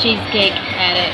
cheesecake at it.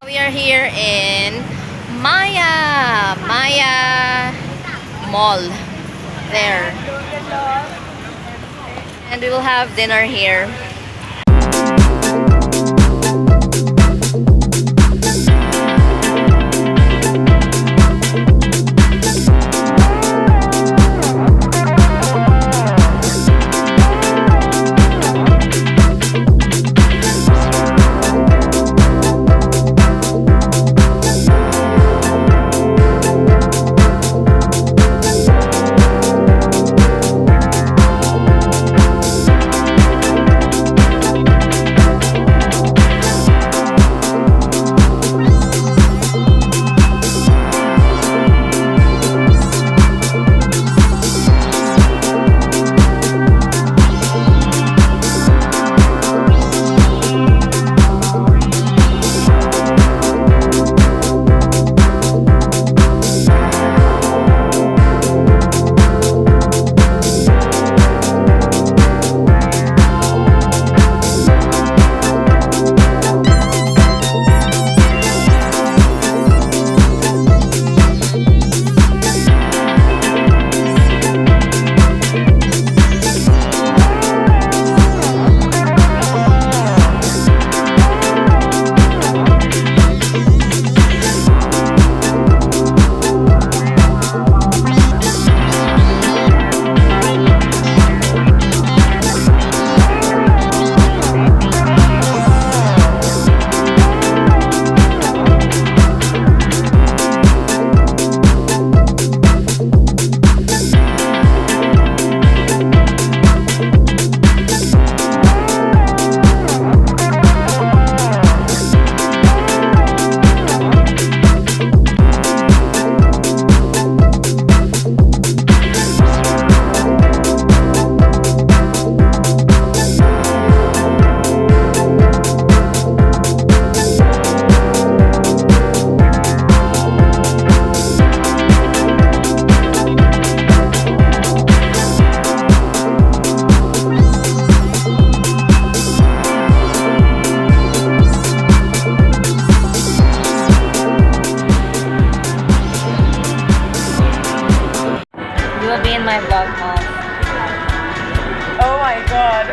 We are here in Maya Mall. There. And we will have dinner here. In my vlog home. Oh my god.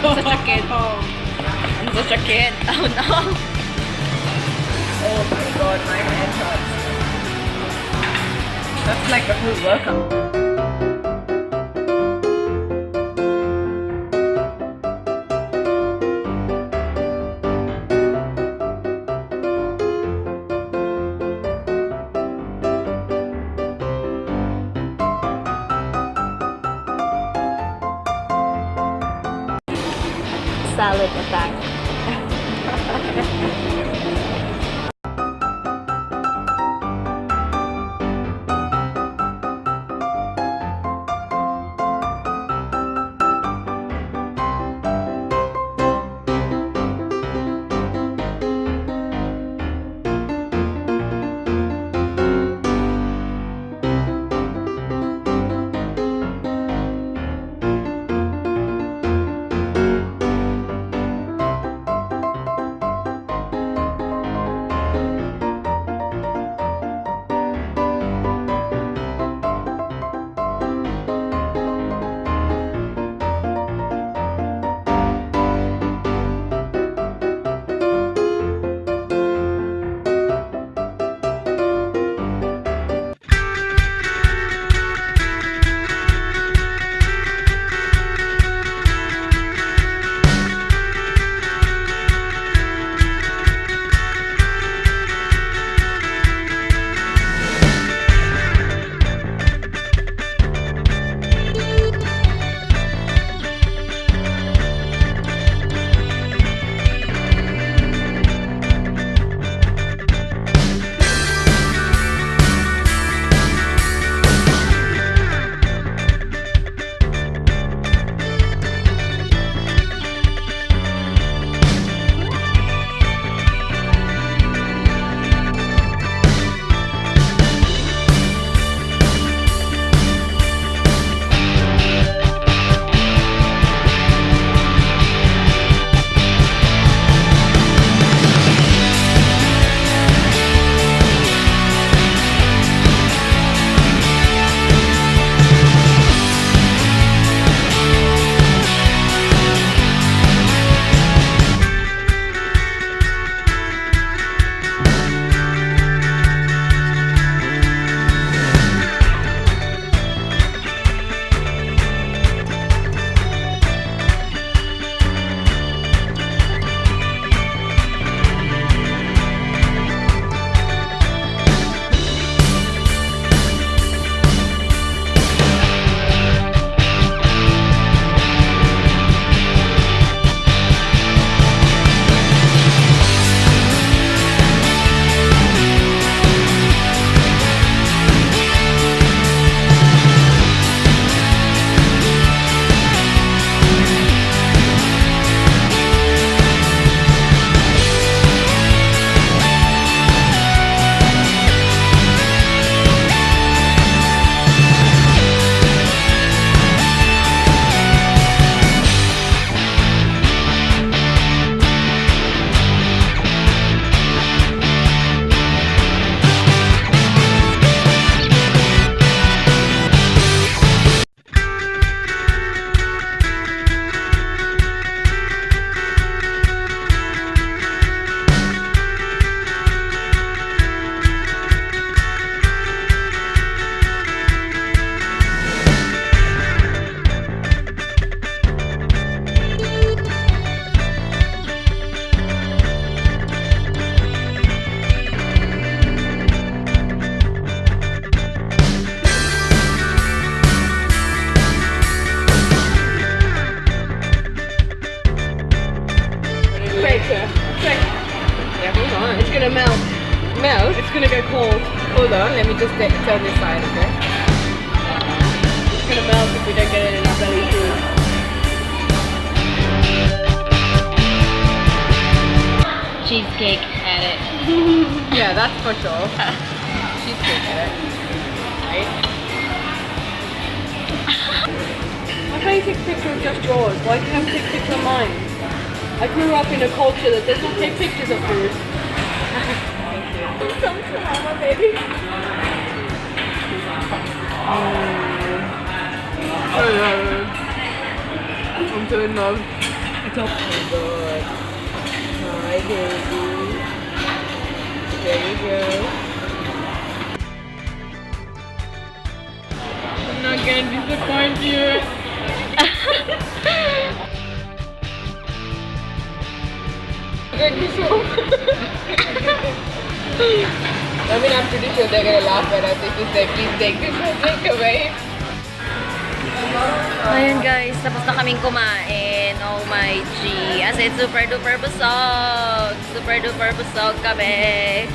Such a kid. I'm such a kid. Oh no. Oh my god, my head hurts. That's like a full workout. salad attack. gonna melt. Melt? It's gonna go cold. Hold on, let me just turn this side, okay? It's gonna melt if we don't get it in our belly too. Cheesecake at it. Yeah, that's for sure. Cheesecake at it. Right? Why can't you take a picture of just yours? Why can't you take a picture of mine? I grew up in a culture that does not take pictures of food. Come to mama, baby. Hello. I'm so in love. It's up. Oh my god. Hi, baby. There you go. I'm not gonna disappoint you. Thank you so much. I mean, I'm pretty sure they're gonna laugh at us if we say, please take this takeaway. Ayun guys, tapos na kaming kumain. Oh my G. As Kasi super duper busog. Super duper busog kami.